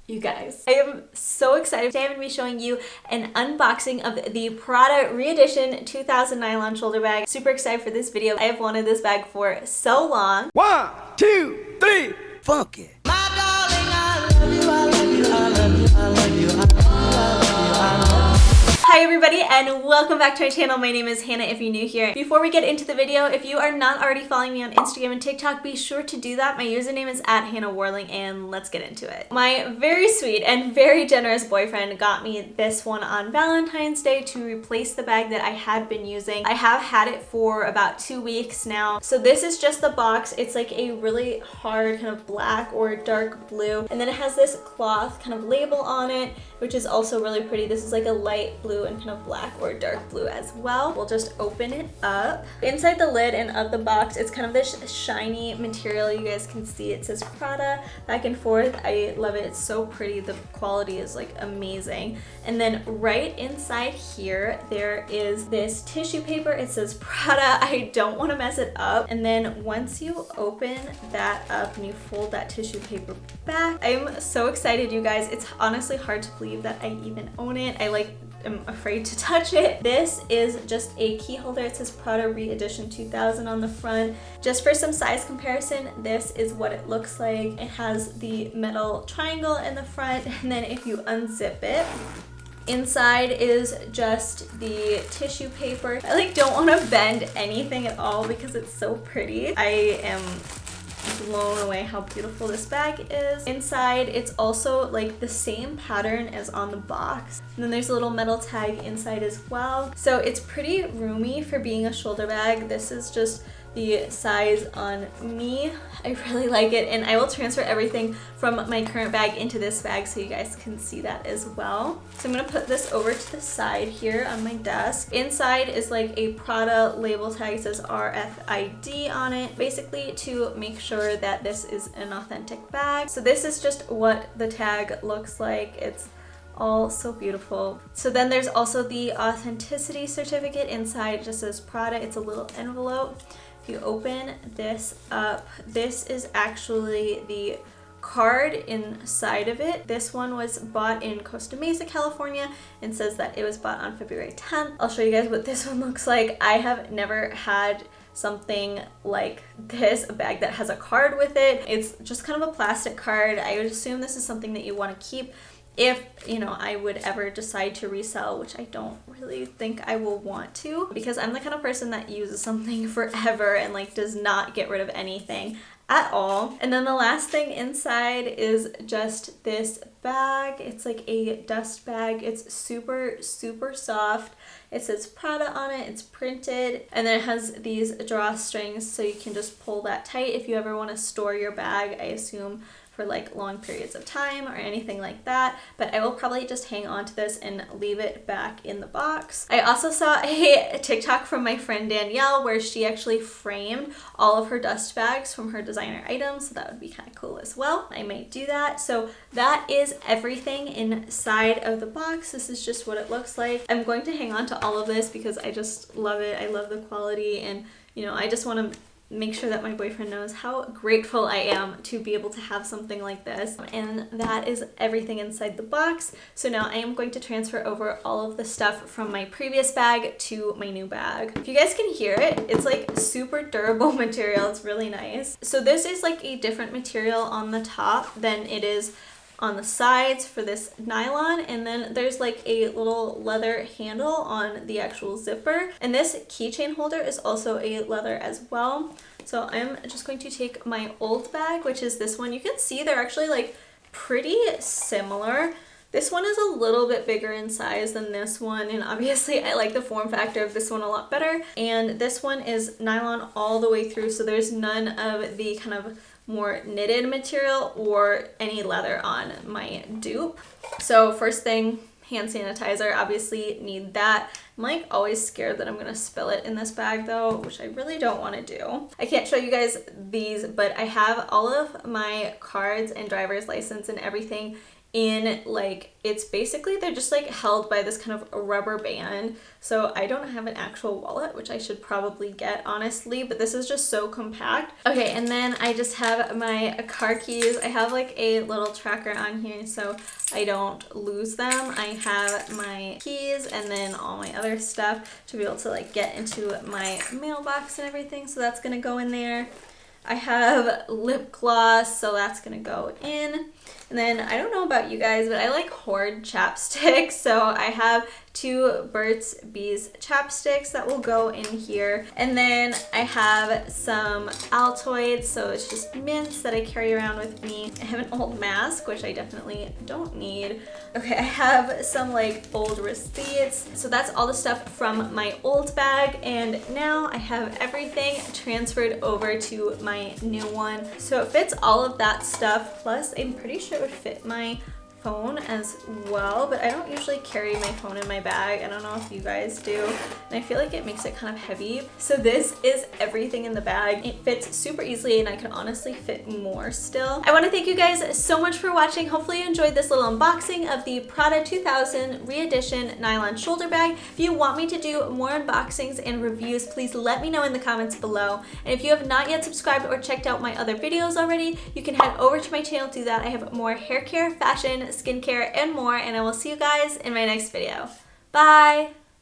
You guys, I am so excited. Today I'm going to be showing you an unboxing of the Prada Re-Edition 2000 nylon shoulder bag. Super excited for this video. I have wanted this bag for so long. 1, 2, 3, funk it. My darling, I love you, I love you, I love you, I love you, I love you, I love you. Hi everybody and welcome back to my channel. My name is Hannah if you're new here. Before we get into the video, if you are not already following me on Instagram and TikTok, be sure to do that. My username is @HannahWarling and let's get into it. My very sweet and very generous boyfriend got me this one on Valentine's Day to replace the bag that I had been using. I have had it for about 2 weeks now. So this is just the box. It's like a really hard kind of black or dark blue, and then it has this cloth kind of label on it, which is also really pretty. This is like a light blue and kind of black or dark blue as well. We'll just open it up. Inside the lid and of the box, it's kind of this shiny material. You guys can see it says Prada back and forth. I love it. It's so pretty. The quality is like amazing. And then right inside here, there is this tissue paper. It says Prada. I don't want to mess it up. And then once you open that up and you fold that tissue paper back, I'm so excited, you guys. It's honestly hard to believe that I even own it. I'm afraid to touch it. This is just a key holder. It says Prada Re-Edition 2000 on the front. Just for some size comparison, this is what it looks like. It has the metal triangle in the front, and then if you unzip it, inside is just the tissue paper. I don't want to bend anything at all because it's so pretty. I am blown away how beautiful this bag is. Inside, it's also like the same pattern as on the box. And then there's a little metal tag inside as well. So it's pretty roomy for being a shoulder bag. This is just the size on me. I really like it, and I will transfer everything from my current bag into this bag so you guys can see that as well. So I'm gonna put this over to the side here on my desk. Inside is like a Prada label tag. It says RFID on it, basically to make sure that this is an authentic bag. So this is just what the tag looks like. It's all so beautiful. So then there's also the authenticity certificate inside. It just says Prada. It's a little envelope. If you open this up, this is actually the card inside of it. This one was bought in Costa Mesa, California, and says that it was bought on February 10th. I'll show you guys what this one looks like. I have never had something like this, a bag that has a card with it. It's just kind of a plastic card. I would assume this is something that you want to keep if, you know, I would ever decide to resell, which I don't really think I will want to, because I'm the kind of person that uses something forever and does not get rid of anything at all. And then the last thing inside is just this bag. It's like a dust bag. It's super, super soft. It says Prada on it. It's printed, and then it has these drawstrings so you can just pull that tight if you ever want to store your bag, I assume for long periods of time or anything like that. But I will probably just hang on to this and leave it back in the box. I also saw a TikTok from my friend Danielle where she actually framed all of her dust bags from her designer items, so that would be kind of cool as well. I might do that. So that is everything inside of the box. This is just what it looks like. I'm going to hang on to all of this because I just love it. I love the quality, and I just want to make sure that my boyfriend knows how grateful I am to be able to have something like this. And that is everything inside the box. So now I am going to transfer over all of the stuff from my previous bag to my new bag. If you guys can hear it, it's super durable material. It's really nice. So this is a different material on the top than it is on the sides for this nylon, and then there's a little leather handle on the actual zipper, and this keychain holder is also a leather as well. So I'm just going to take my old bag, which is this one. You can see they're actually pretty similar. This one is a little bit bigger in size than this one, and obviously I like the form factor of this one a lot better. And this one is nylon all the way through, so there's none of the kind of more knitted material or any leather on my dupe. So first thing, hand sanitizer, obviously need that. I'm like always scared that I'm gonna spill it in this bag though, which I really don't want to do. I can't show you guys these, but I have all of my cards and driver's license and everything in like, it's basically, they're just like held by this kind of rubber band. So I don't have an actual wallet, which I should probably get honestly, but this is just so compact. Okay, and then I just have my car keys. I have like a little tracker on here so I don't lose them. I have my keys and then all my other stuff to be able to like get into my mailbox and everything. So that's gonna go in there. I have lip gloss, so that's gonna go in. And then I don't know about you guys, but I like hoard chapsticks. So I have 2 Burt's Bees chapsticks that will go in here. And then I have some Altoids, so it's just mints that I carry around with me. I have an old mask, which I definitely don't need. Okay, I have some like old receipts. So that's all the stuff from my old bag. And now I have everything transferred over to my new one. So it fits all of that stuff. Plus, I'm pretty sure it would fit my phone as well, but I don't usually carry my phone in my bag. I don't know if you guys do, and I feel like it makes it kind of heavy. So this is everything in the bag. It fits super easily, and I could honestly fit more still. I want to thank you guys so much for watching. Hopefully you enjoyed this little unboxing of the Prada 2000 Re-Edition nylon shoulder bag. If you want me to do more unboxings and reviews, please let me know in the comments below. And if you have not yet subscribed or checked out my other videos already, you can head over to my channel to do that. I have more hair care, fashion, skincare, and more, and I will see you guys in my next video. Bye!